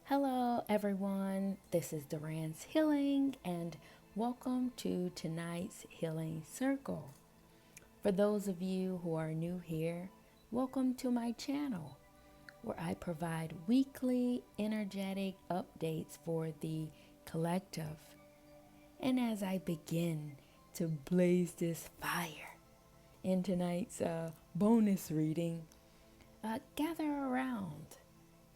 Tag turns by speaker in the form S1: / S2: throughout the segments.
S1: Hello, everyone. This is Duran's Healing, and welcome to tonight's Healing Circle. For those of you who are new here, welcome to my channel where I provide weekly energetic updates for the collective. And as I begin to blaze this fire in tonight's bonus reading, gather around.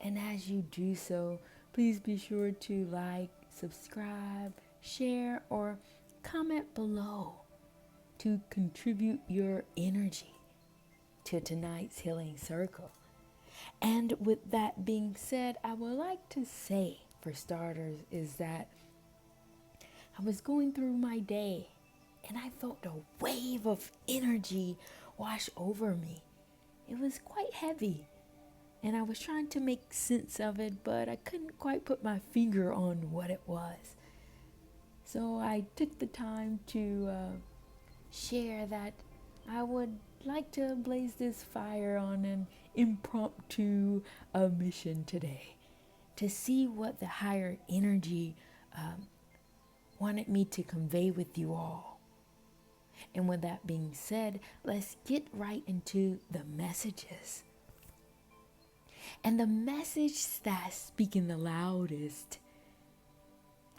S1: And as you do so, please be sure to like, subscribe, share, or comment below to contribute your energy to tonight's healing circle. And with that being said, I would like to say, for starters, is that I was going through my day and I felt a wave of energy wash over me. It was quite heavy. And I was trying to make sense of it, but I couldn't quite put my finger on what it was. So I took the time to share that I would like to blaze this fire on an impromptu mission today to see what the higher energy wanted me to convey with you all. And with that being said, let's get right into the messages. And the message that's speaking the loudest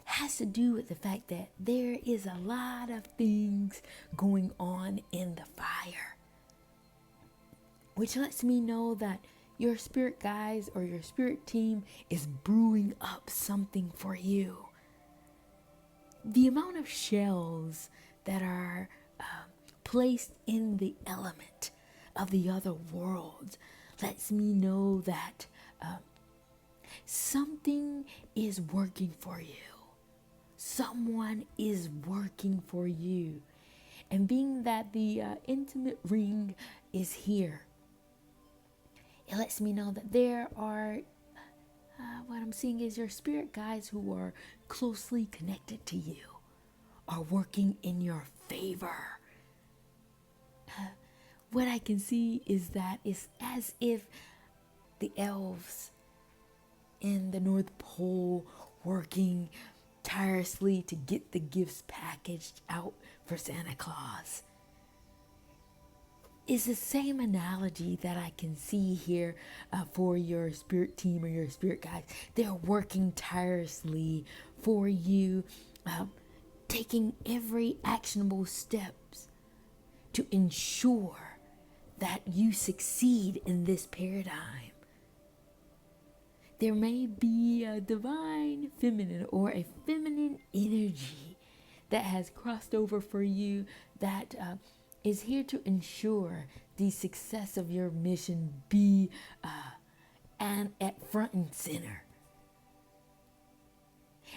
S1: has to do with the fact that there is a lot of things going on in the fire, which lets me know that your spirit guides or your spirit team is brewing up something for you. The amount of shells that are placed in the element of the other world lets me know that something is working for you. Someone is working for you. And being that the intimate ring is here, it lets me know that there are, what I'm seeing is your spirit guides who are closely connected to you are working in your favor. What I can see is that it's as if the elves in the North Pole working tirelessly to get the gifts packaged out for Santa Claus. It's the same analogy that I can see here for your spirit team or your spirit guides. They're working tirelessly for you, taking every actionable steps to ensure that you succeed in this paradigm. There may be a divine feminine or a feminine energy that has crossed over for you that is here to ensure the success of your mission be and at front and center.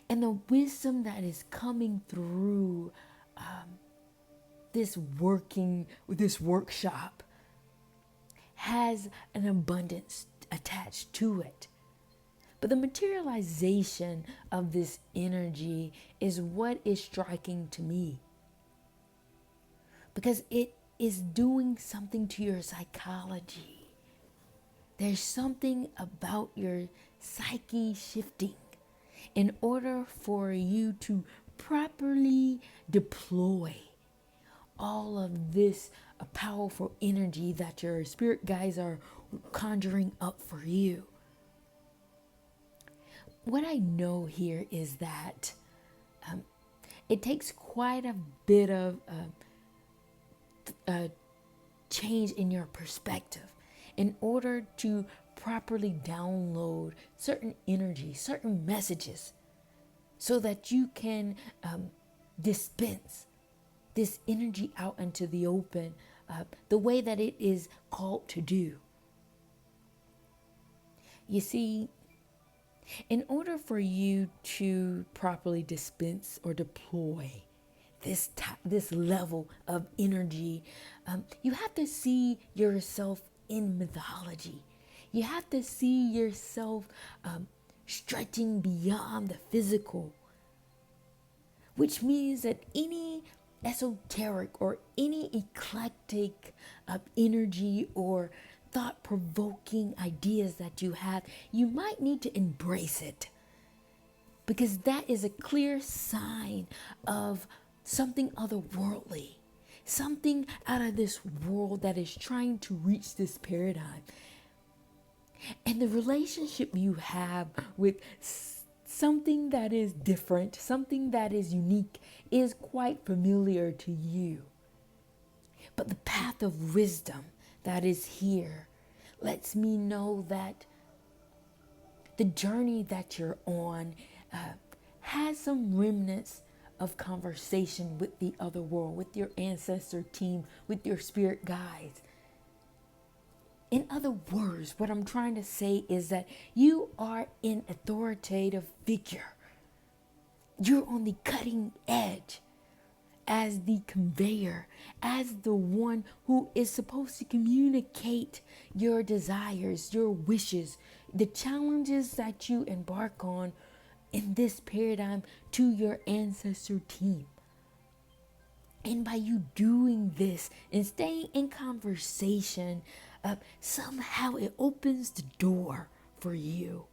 S1: And the wisdom that is coming through this workshop has an abundance attached to it. But the materialization of this energy is what is striking to me, because it is doing something to your psychology. There's something about your psyche shifting in order for you to properly deploy all of this powerful energy that your spirit guides are conjuring up for you. What I know here is that it takes quite a bit of change in your perspective in order to properly download certain energy, certain messages, so that you can dispense this energy out into the open the way that it is called to do. You see, in order for you to properly dispense or deploy this level of energy, you have to see yourself in mythology. You have to see yourself stretching beyond the physical, which means that any esoteric or any eclectic energy or thought-provoking ideas that you have, you might need to embrace it, because that is a clear sign of something otherworldly, something out of this world that is trying to reach this paradigm. And the relationship you have with something that is different, something that is unique, is quite familiar to you. But the path of wisdom that is here lets me know that the journey that you're on has some remnants of conversation with the other world, with your ancestor team, with your spirit guides. In other words, what I'm trying to say is that you are an authoritative figure. You're on the cutting edge as the conveyor, as the one who is supposed to communicate your desires, your wishes, the challenges that you embark on in this paradigm to your ancestor team. And by you doing this and staying in conversation, somehow it opens the door for you,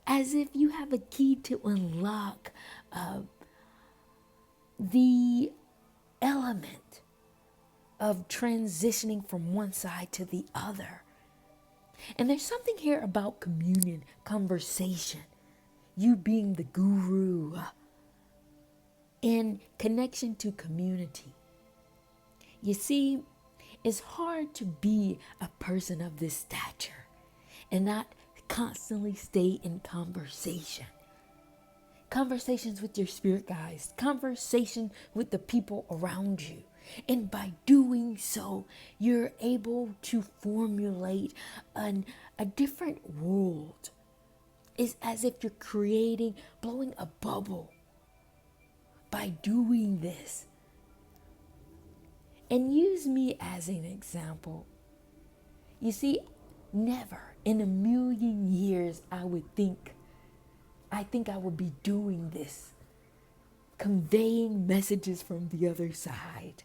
S1: as if you have a key to unlock the element of transitioning from one side to the other. And there's something here about communion, conversation, you being the guru, in connection to community. You see, it's hard to be a person of this stature and not constantly stay in conversation. Conversations with your spirit guides, conversation with the people around you. And by doing so, you're able to formulate a different world. It's as if you're blowing a bubble by doing this. And use me as an example. You see, never in a million years I think I would be doing this, conveying messages from the other side.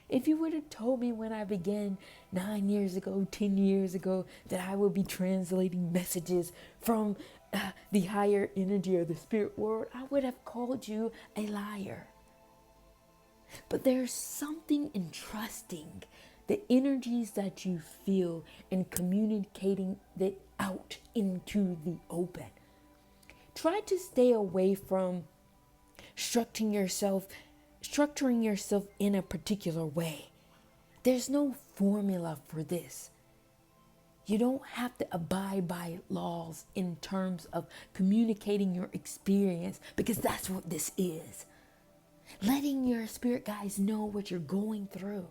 S1: If you would have told me when I began 9 years ago, 10 years ago, that I would be translating messages from the higher energy of the spirit world, I would have called you a liar. But there's something in trusting the energies that you feel and communicating it out into the open. Try to stay away from structuring yourself in a particular way. There's no formula for this. You don't have to abide by laws in terms of communicating your experience, because that's what this is. Letting your spirit guides know what you're going through.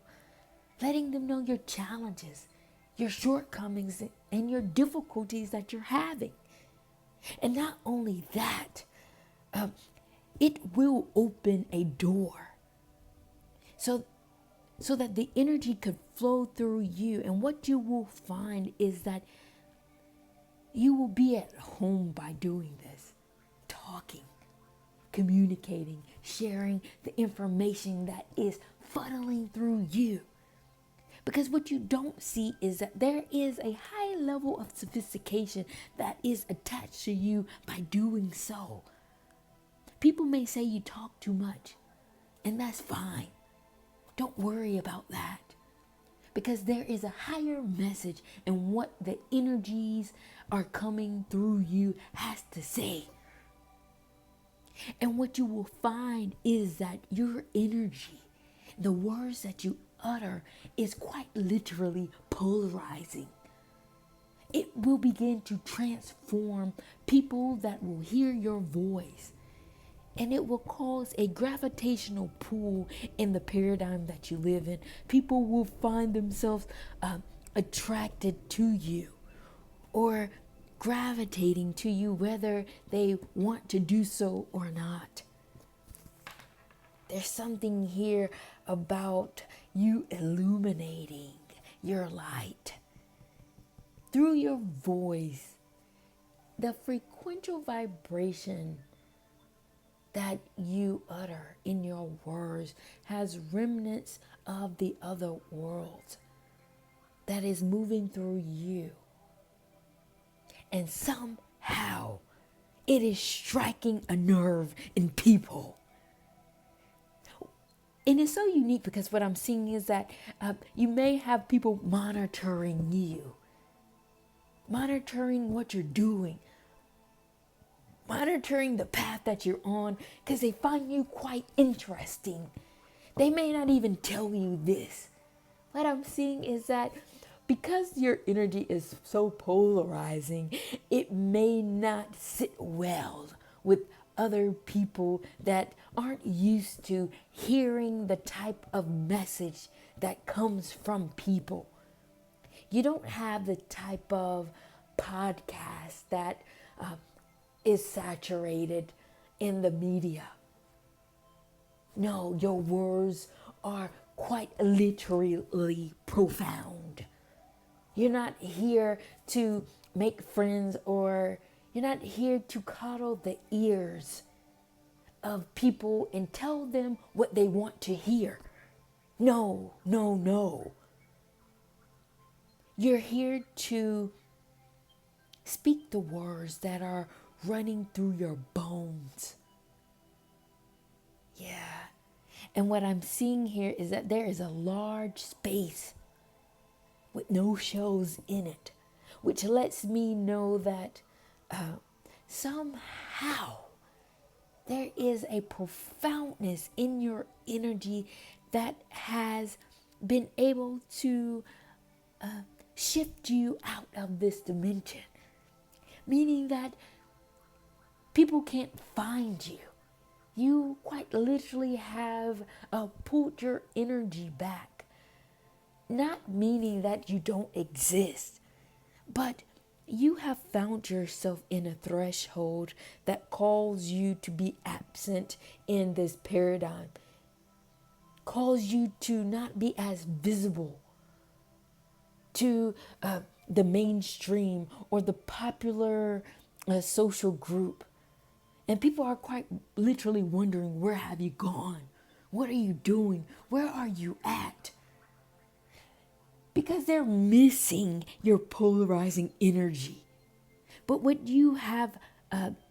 S1: Letting them know your challenges, your shortcomings, and your difficulties that you're having. And not only that, it will open a door so that the energy could flow through you. And what you will find is that you will be at home by doing this, talking, communicating, sharing the information that is funneling through you. Because what you don't see is that there is a high level of sophistication that is attached to you by doing so. People may say you talk too much, and that's fine. Don't worry about that, because there is a higher message in what the energies are coming through you has to say. And what you will find is that your energy, the words that you utter, is quite literally polarizing. It will begin to transform people that will hear your voice. And it will cause a gravitational pull in the paradigm that you live in. People will find themselves attracted to you or gravitating to you, whether they want to do so or not. There's something here about you illuminating your light through your voice. The frequential vibration that you utter in your words has remnants of the other world. that is moving through you. And somehow it is striking a nerve in people. And it's so unique because what I'm seeing is that you may have people monitoring you, monitoring what you're doing, monitoring the path that you're on because they find you quite interesting. They may not even tell you this. What I'm seeing is that because your energy is so polarizing, it may not sit well with other people that aren't used to hearing the type of message that comes from people. You don't have the type of podcast that is saturated in the media. No, your words are quite literally profound. You're not here to make friends, or you're not here to coddle the ears of people and tell them what they want to hear. No, no, no. You're here to speak the words that are running through your bones. Yeah. And what I'm seeing here is that there is a large space with no shells in it, which lets me know that somehow there is a profoundness in your energy that has been able to shift you out of this dimension, meaning that people can't find you. You quite literally have pulled your energy back. Not meaning that you don't exist, but you have found yourself in a threshold that calls you to be absent in this paradigm, calls you to not be as visible to the mainstream or the popular social group. And people are quite literally wondering, where have you gone? What are you doing? Where are you at? Because they're missing your polarizing energy. But what you have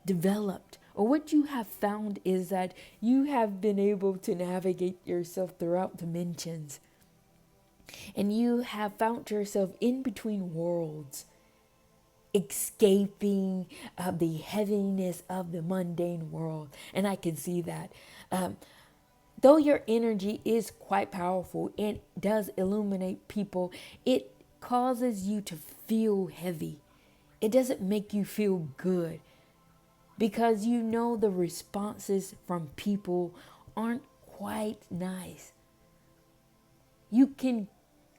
S1: developed, or what you have found, is that you have been able to navigate yourself throughout dimensions. And you have found yourself in between worlds, escaping the heaviness of the mundane world. And I can see that. Though your energy is quite powerful and does illuminate people, it causes you to feel heavy. It doesn't make you feel good because you know the responses from people aren't quite nice. You can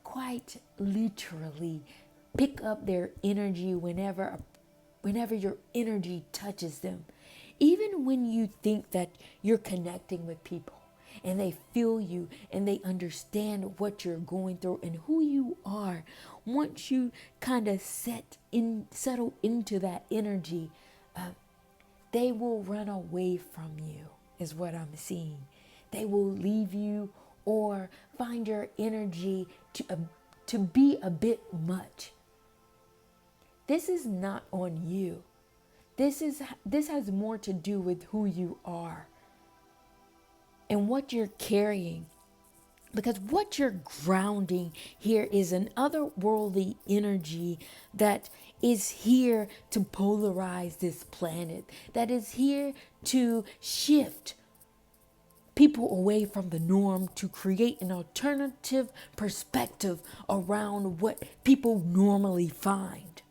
S1: quite literally pick up their energy whenever your energy touches them. Even when you think that you're connecting with people and they feel you and they understand what you're going through and who you are, once you kind of settle into that energy, they will run away from you, is what I'm seeing. They will leave you or find your energy to be a bit much. This is not on you. This has more to do with who you are and what you're carrying. Because what you're grounding here is an otherworldly energy that is here to polarize this planet, that is here to shift people away from the norm to create an alternative perspective around what people normally find.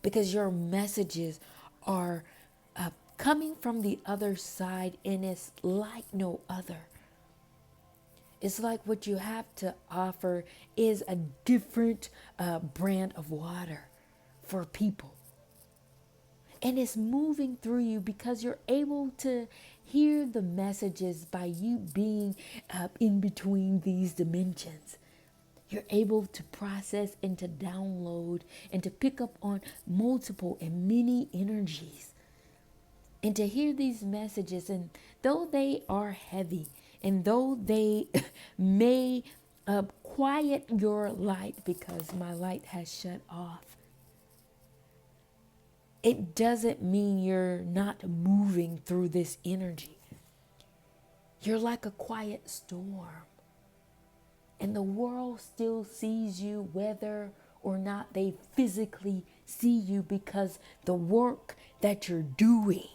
S1: Because your messages are coming from the other side, and it's like no other. It's like what you have to offer is a different brand of water for people. And it's moving through you because you're able to hear the messages by you being in between these dimensions. You're able to process and to download and to pick up on multiple and many energies. And to hear these messages, and though they are heavy, and though they may quiet your light because my light has shut off. It doesn't mean you're not moving through this energy. You're like a quiet storm. And the world still sees you whether or not they physically see you, because the work that you're doing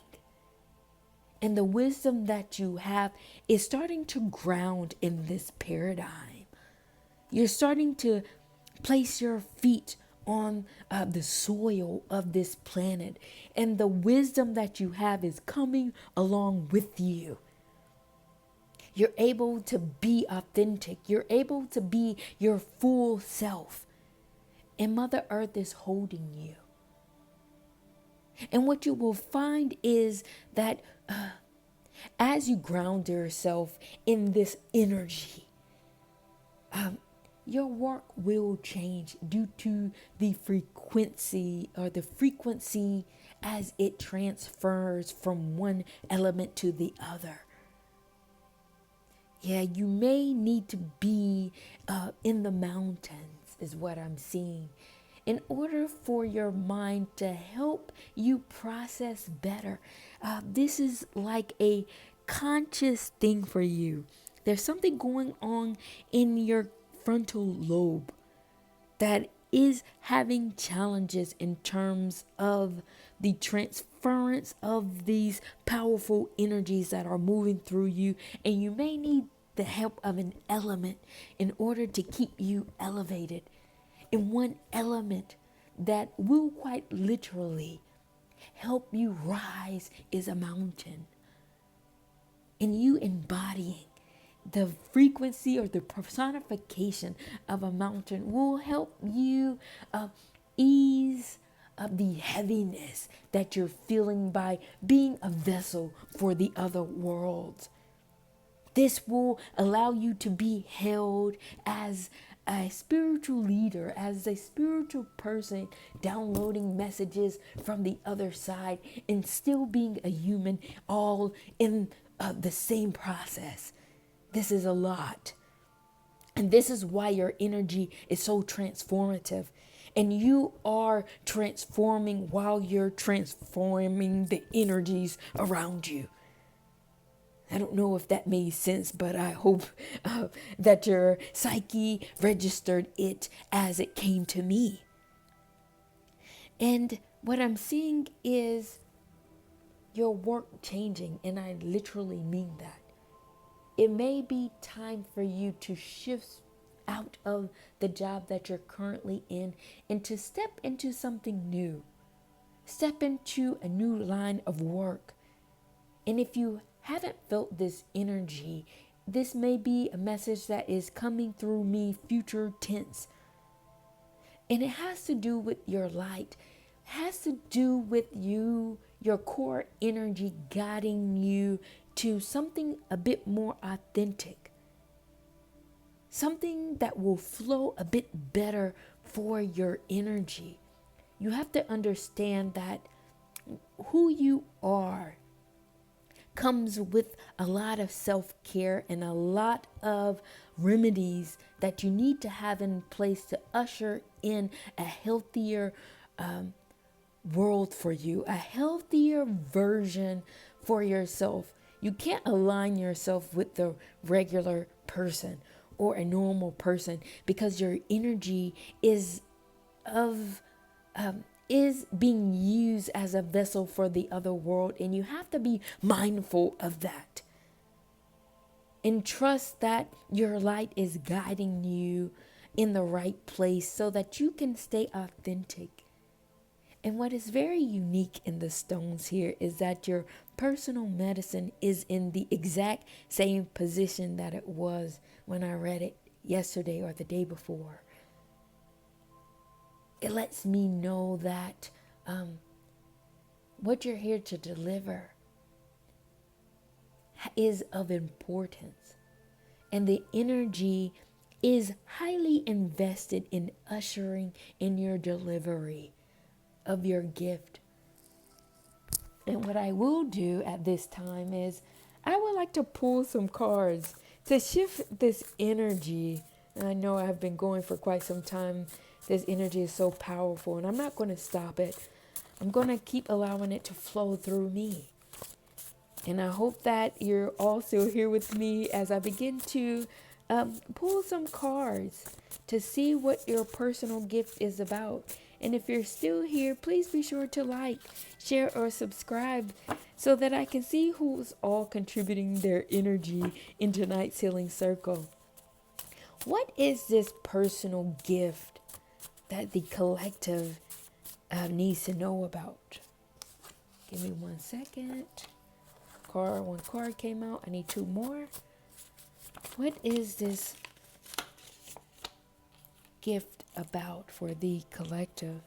S1: and the wisdom that you have is starting to ground in this paradigm. You're starting to place your feet on the soil of this planet, and the wisdom that you have is coming along with you. You're able to be authentic. You're able to be your full self. And Mother Earth is holding you. And what you will find is that as you ground yourself in this energy, your work will change due to the frequency as it transfers from one element to the other. Yeah, you may need to be in the mountains, is what I'm seeing, in order for your mind to help you process better. This is like a conscious thing for you. There's something going on in your frontal lobe that is having challenges in terms of the transference of these powerful energies that are moving through you, and you may need the help of an element in order to keep you elevated. And one element that will quite literally help you rise is a mountain. And you embodying the frequency or the personification of a mountain will help you ease the heaviness that you're feeling by being a vessel for the other world. This will allow you to be held as a spiritual leader, as a spiritual person, downloading messages from the other side and still being a human, all in the same process. This is a lot. And this is why your energy is so transformative. And you are transforming while you're transforming the energies around you. I don't know if that made sense, but I hope that your psyche registered it as it came to me. And what I'm seeing is your work changing, and I literally mean that. It may be time for you to shift out of the job that you're currently in and to step into something new. Step into a new line of work. And if you haven't felt this energy, this may be a message that is coming through me future tense. And it has to do with your light. It has to do with you, your core energy guiding you to something a bit more authentic. Something that will flow a bit better for your energy. You have to understand that who you are comes with a lot of self-care and a lot of remedies that you need to have in place to usher in a healthier world for you, a healthier version for yourself. You can't align yourself with the regular person or a normal person because your energy is being used as a vessel for the other world, and you have to be mindful of that and trust that your light is guiding you in the right place so that you can stay authentic. And what is very unique in the stones here is that your personal medicine is in the exact same position that it was when I read it yesterday or the day before. It lets me know that what you're here to deliver is of importance. And the energy is highly invested in ushering in your delivery of your gift. And what I will do at this time is I would like to pull some cards to shift this energy I know I've been going for quite some time. This energy is so powerful, and I'm not going to stop it. I'm going to keep allowing it to flow through me. And I hope that you're also here with me as I begin to pull some cards to see what your personal gift is about. And if you're still here, please be sure to like, share, or subscribe so that I can see who's all contributing their energy in tonight's healing circle. What is this personal gift that the collective needs to know about? Give me 1 second. One card came out. I need 2 more. What is this gift about for the collective?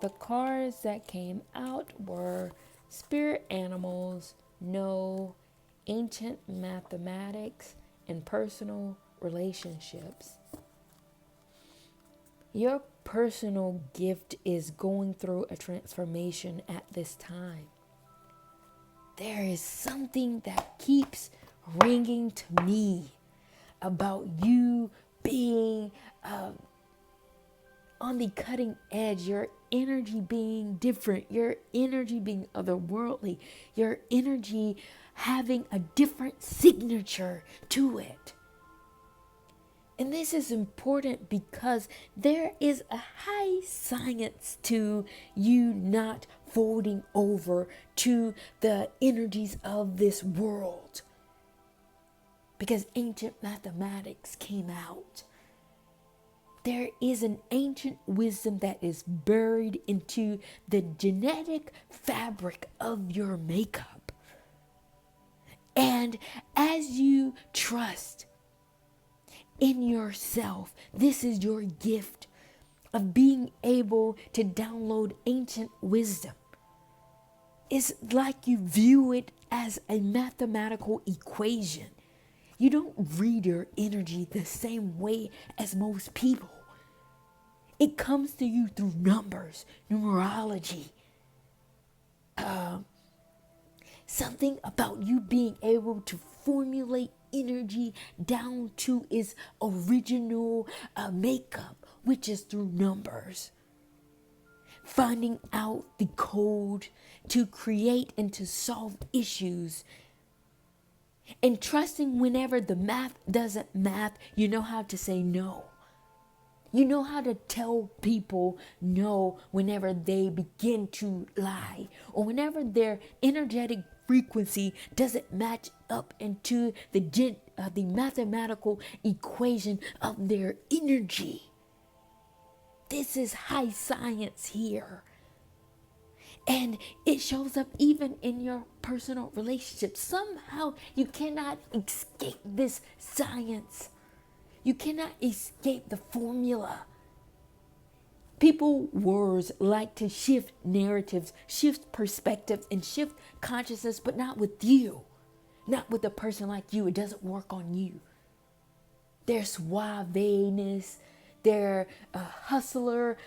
S1: The cards that came out were spirit animals, no, ancient mathematics, and personal relationships. Your personal gift is going through a transformation at this time. There is something that keeps ringing to me about you being on the cutting edge, your energy being different, your energy being otherworldly, your energy having a different signature to it. And this is important because there is a high science to you not folding over to the energies of this world. Because ancient mathematics came out. There is an ancient wisdom that is buried into the genetic fabric of your makeup. And as you trust in yourself, this is your gift of being able to download ancient wisdom. It's like you view it as a mathematical equation. You don't read your energy the same way as most people. It comes to you through numbers, numerology. Something about you being able to formulate energy down to its original makeup, which is through numbers. Finding out the code to create and to solve issues. And trusting whenever the math doesn't math, you know how to say no. You know how to tell people no whenever they begin to lie, or whenever their energetic frequency doesn't match up into the mathematical equation of their energy. This is high science here. And it shows up even in your personal relationships. Somehow you cannot escape this science. You cannot escape the formula. People, words like to shift narratives, shift perspectives, and shift consciousness, but not with you. Not with a person like you. It doesn't work on you. Their suaveness, their hustler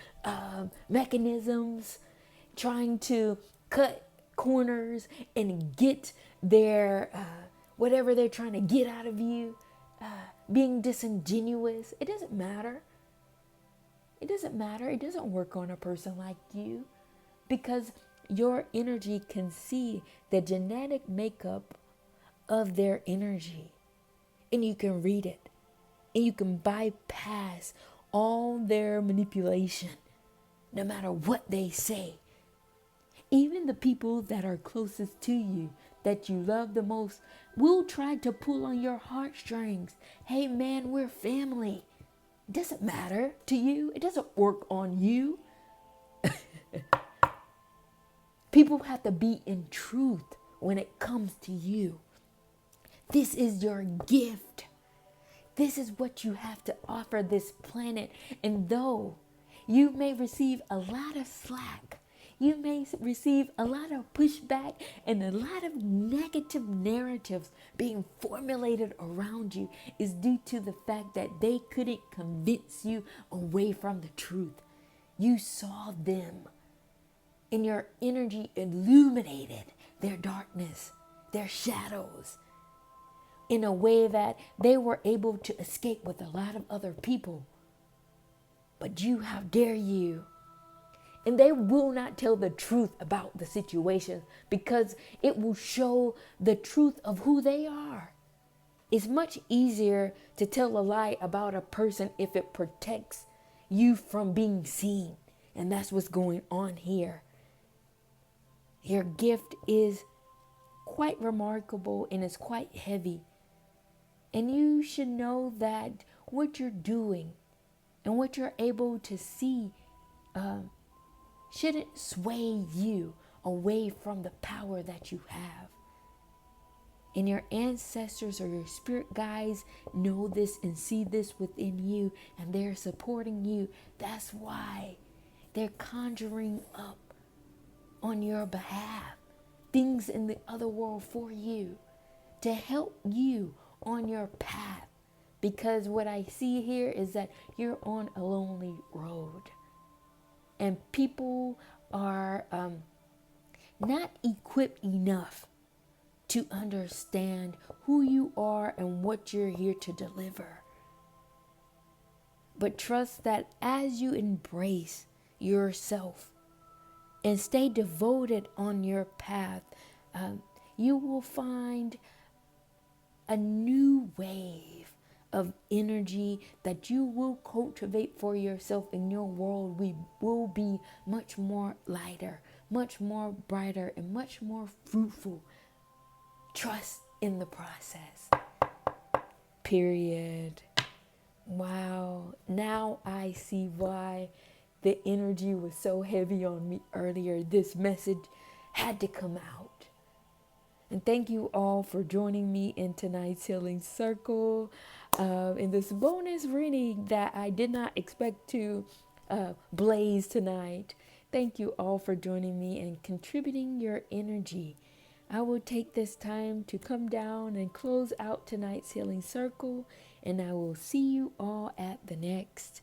S1: mechanisms, trying to cut corners and get their whatever they're trying to get out of you, being disingenuous. It doesn't matter. It doesn't matter. It doesn't work on a person like you, because your energy can see the genetic makeup of their energy, and you can read it, and you can bypass all their manipulation, no matter what they say. Even the people that are closest to you, that you love the most, will try to pull on your heartstrings. Hey man, we're family. It doesn't matter to you. It doesn't work on you. People have to be in truth when it comes to you. This is your gift. This is what you have to offer this planet. And though you may receive a lot of slack, you may receive a lot of pushback and a lot of negative narratives being formulated around you, is due to the fact that they couldn't convince you away from the truth. You saw them, and your energy illuminated their darkness, their shadows. in a way that they were able to escape with a lot of other people. But you, how dare you? And they will not tell the truth about the situation because it will show the truth of who they are. It's much easier to tell a lie about a person if it protects you from being seen. And that's what's going on here. Your gift is quite remarkable and it's quite heavy. And you should know that what you're doing and what you're able to see shouldn't sway you away from the power that you have. And your ancestors or your spirit guides know this and see this within you, and they're supporting you. That's why they're conjuring up on your behalf things in the other world for you to help you on your path. Because what I see here is that you're on a lonely road. And people are not equipped enough to understand who you are and what you're here to deliver. But trust that as you embrace yourself and stay devoted on your path, you will find a new wave of energy that you will cultivate for yourself, and your world will be much more lighter, much more brighter, and much more fruitful. Trust in the process. Period. Wow. Now I see why the energy was so heavy on me earlier. This message had to come out. And thank you all for joining me in tonight's Healing Circle. In this bonus reading that I did not expect to blaze tonight. Thank you all for joining me and contributing your energy. I will take this time to come down and close out tonight's Healing Circle, and I will see you all at the next.